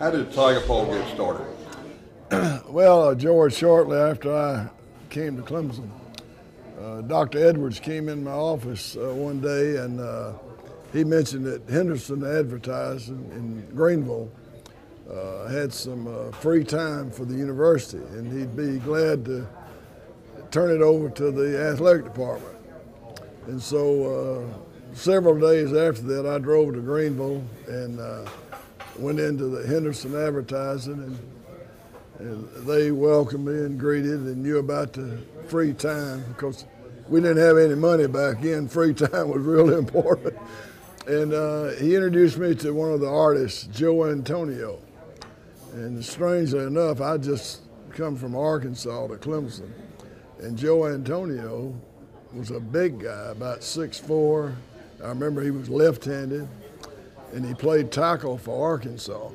How did Tiger Paw get started? Well, George, shortly after I came to Clemson, Dr. Edwards came in my office one day and he mentioned that Henderson Advertising in Greenville had some free time for the university, and he'd be glad to turn it over to the athletic department. And so several days after that, I drove to Greenville and went into the Henderson Advertising, and they welcomed me and greeted and knew about the free time because we didn't have any money back then. Free time was really important. And he introduced me to one of the artists, Joe Antonio. And strangely enough, I just come from Arkansas to Clemson. And Joe Antonio was a big guy, about 6'4". I remember he was left-handed, and he played tackle for Arkansas.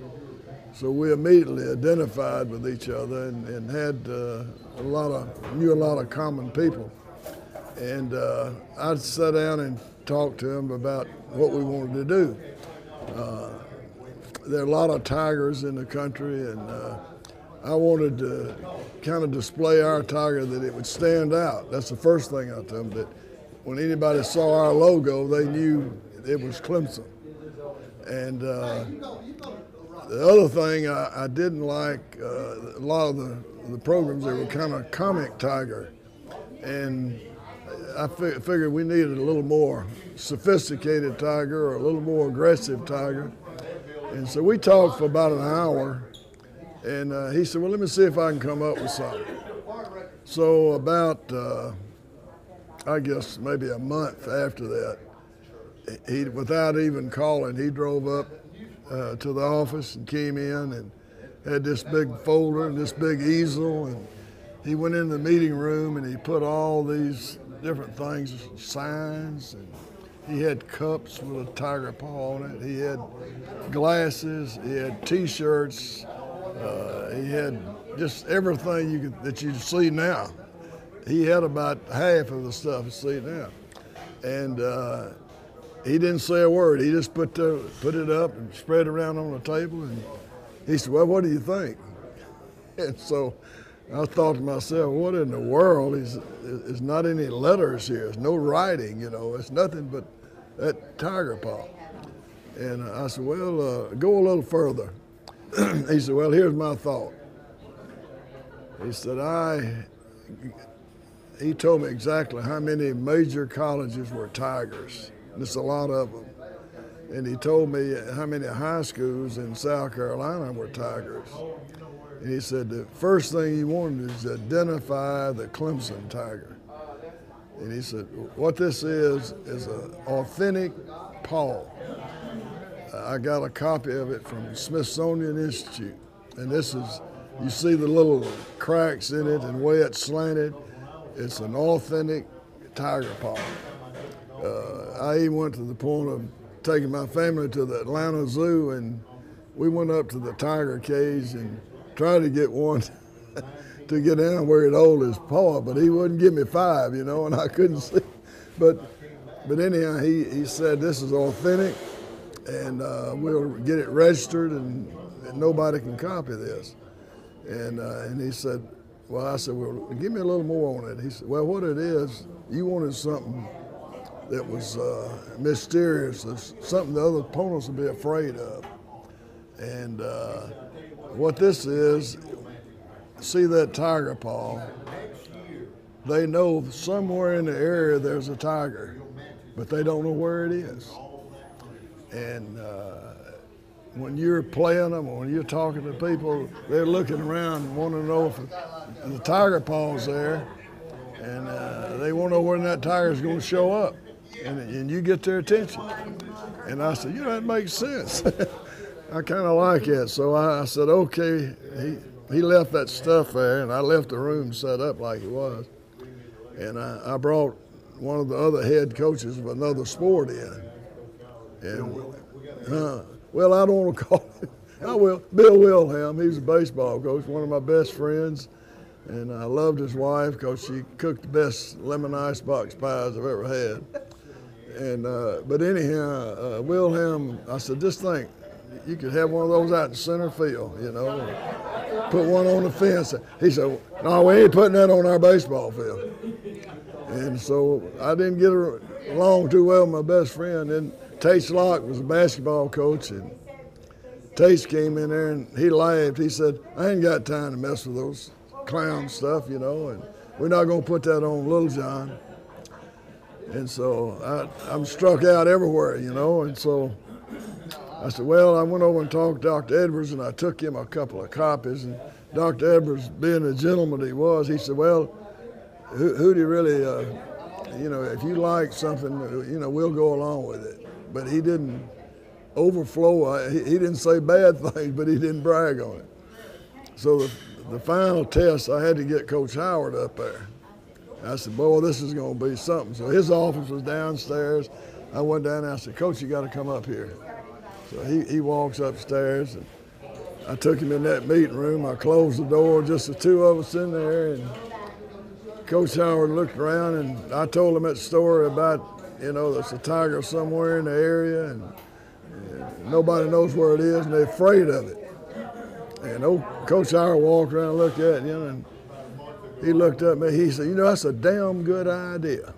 So we immediately identified with each other and had knew a lot of common people. And I sat down and talked to him about what we wanted to do. There are a lot of tigers in the country, and I wanted to kind of display our tiger that it would stand out. That's the first thing I told him, that when anybody saw our logo, they knew it was Clemson. And the other thing I didn't like, a lot of the programs, they were kind of comic tiger. And I figured we needed a little more sophisticated tiger or a little more aggressive tiger. And so we talked for about an hour, and he said, well, let me see if I can come up with something. So about, I guess maybe a month after that, he, without even calling, he drove up to the office and came in and had this big folder and this big easel, and he went in the meeting room and he put all these different things, signs, and he had cups with a tiger paw on it. He had glasses, he had T-shirts, he had just everything that you see now. He had about half of the stuff you see now. And he didn't say a word. He just put it up and spread it around on the table, and he said, well, what do you think? And so I thought to myself, what in the world? There's not any letters here. There's no writing, It's nothing but that tiger paw. And I said, well, go a little further. He said, well, here's my thought. He said, he told me exactly how many major colleges were tigers. There's a lot of them. And he told me how many high schools in South Carolina were tigers. And he said the first thing he wanted is to identify the Clemson tiger. And he said, what this is an authentic paw. I got a copy of it from the Smithsonian Institute. And this is, you see the little cracks in it and way it's slanted. It's an authentic tiger paw. I even went to the point of taking my family to the Atlanta Zoo, and we went up to the tiger cage and tried to get one to get down where he'd hold his paw, but he wouldn't give me 5, and I couldn't see. But anyhow, he said this is authentic, and we'll get it registered, and nobody can copy this. And he said, well, I said, well, give me a little more on it. He said, well, what it is, you wanted something that was mysterious, something the other opponents would be afraid of. And what this is, see that tiger paw, they know somewhere in the area there's a tiger, but they don't know where it is. And when you're playing them or when you're talking to people, they're looking around and want to know if the tiger paw's there, and they want to know when that tiger's going to show up. And you get their attention. And I said, that makes sense. I kind of like it. So I said, okay. He left that stuff there, and I left the room set up like it was. And I brought one of the other head coaches of another sport in. And, well, I don't want to call him. I will. Bill Wilhelm, he's a baseball coach, one of my best friends. And I loved his wife because she cooked the best lemon icebox pies I've ever had. And but anyhow, Wilhelm, I said, just think, you could have one of those out in center field, you know, put one on the fence. He said, no, we ain't putting that on our baseball field. And so I didn't get along too well with my best friend. Then Tate Locke was a basketball coach, and Tate came in there and he laughed. He said, I ain't got time to mess with those clown stuff, you know, and we're not going to put that on Little John. And so I'm struck out everywhere, you know, and so I said, well, I went over and talked to Dr. Edwards, and I took him a couple of copies, and Dr. Edwards, being the gentleman he was, he said, well, Hootie really, you know, if you like something, you know, we'll go along with it. But he didn't overflow. He didn't say bad things, but he didn't brag on it. So the final test, I had to get Coach Howard up there. I said, boy, this is going to be something. So his office was downstairs. I went down and I said, Coach, you got to come up here. So he walks upstairs, and I took him in that meeting room. I closed the door, just the two of us in there, and Coach Howard looked around, and I told him that story about, you know, there's a tiger somewhere in the area, and nobody knows where it is, and they're afraid of it. And old Coach Howard walked around and looked at him, and he looked at me. He said, you know, that's a damn good idea.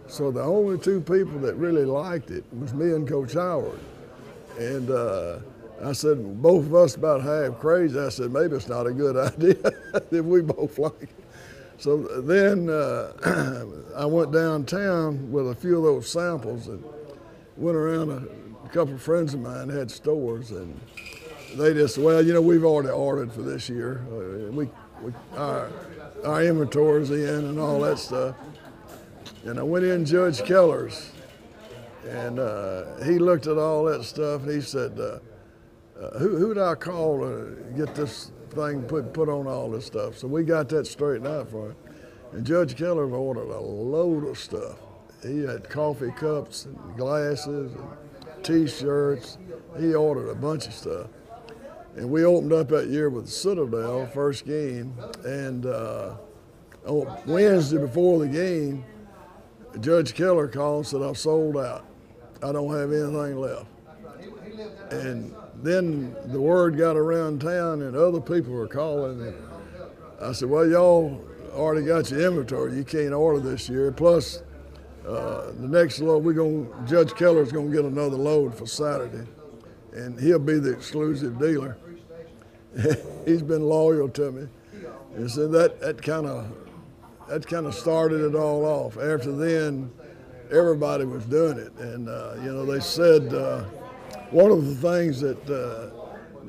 So the only two people that really liked it was me and Coach Howard. And I said, both of us about half crazy. I said, maybe it's not a good idea if we both like it. So then I went downtown with a few of those samples and went around. A couple of friends of mine had stores, and they just said, well, you know, we've already ordered for this year. Our inventory's in and all that stuff. And I went in Judge Keller's, and he looked at all that stuff, and he said, who do I call to get this thing put on all this stuff? So we got that straightened out for him. And Judge Keller ordered a load of stuff. He had coffee cups and glasses and T-shirts. He ordered a bunch of stuff. And we opened up that year with the Citadel, first game. And on Wednesday before the game, Judge Keller called and said, I've sold out. I don't have anything left. And then the word got around town, and other people were calling. And I said, well, y'all already got your inventory. You can't order this year. Plus, the next load, Judge Keller's going to get another load for Saturday, and he'll be the exclusive dealer. He's been loyal to me. And so that kind of started it all off. After then, everybody was doing it. And, you know, they said one of the things that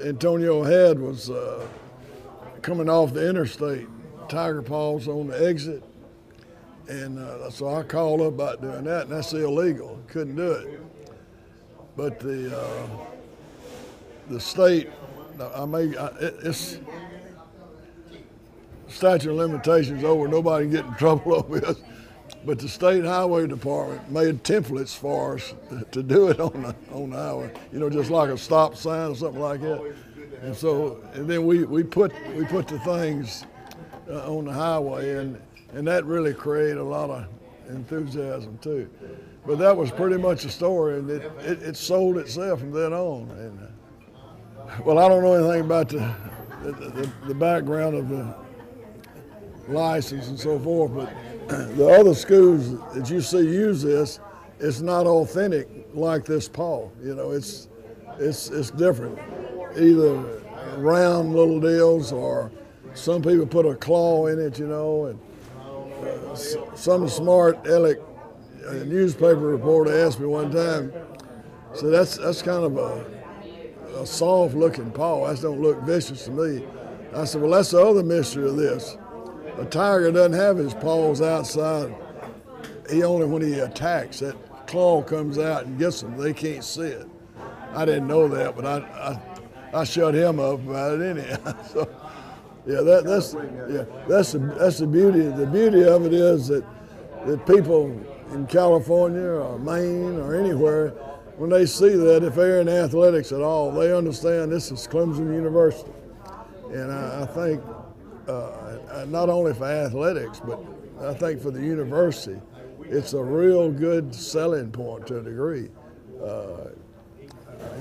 Antonio had was coming off the interstate, tiger paws on the exit. And so I called up about doing that, and that's illegal. Couldn't do it. But the state, it's statute of limitations over. Nobody can get in trouble over this. But the state highway department made templates for us to do it on the highway. You know, just like a stop sign or something like that. And so, and then we put the things on the highway, and that really created a lot of enthusiasm too. But that was pretty much the story, and it sold itself from then on. And well, I don't know anything about the background of the license and so forth, but the other schools that you see use this, it's not authentic like this paw. You know, it's different. Either round little deals, or some people put a claw in it, you know, and some smart aleck newspaper reporter asked me one time, so that's kind of a soft-looking paw. That don't look vicious to me. I said, well, that's the other mystery of this. A tiger doesn't have his paws outside. He only, when he attacks, that claw comes out and gets them. They can't see it. I didn't know that, but I shut him up about it anyhow. So, yeah, that's the beauty. The beauty of it is that people in California or Maine or anywhere, when they see that, if they're in athletics at all, they understand this is Clemson University. And I think not only for athletics, but I think for the university, it's a real good selling point to a degree.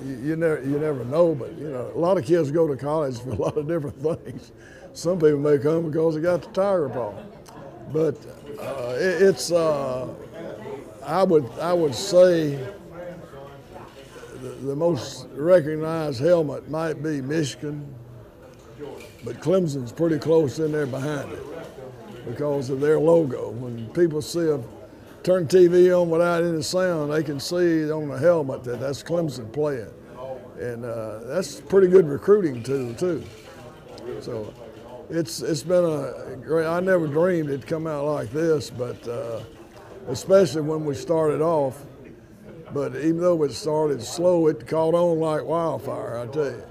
you never know, but a lot of kids go to college for a lot of different things. Some people may come because they got the tiger paw, but I would say the most recognized helmet might be Michigan, but Clemson's pretty close in there behind it because of their logo. When people turn TV on without any sound, they can see on the helmet that that's Clemson playing. And that's pretty good recruiting tool too. So it's been a great, I never dreamed it'd come out like this, but especially when we started off. But even though it started slow, it caught on like wildfire, I tell you.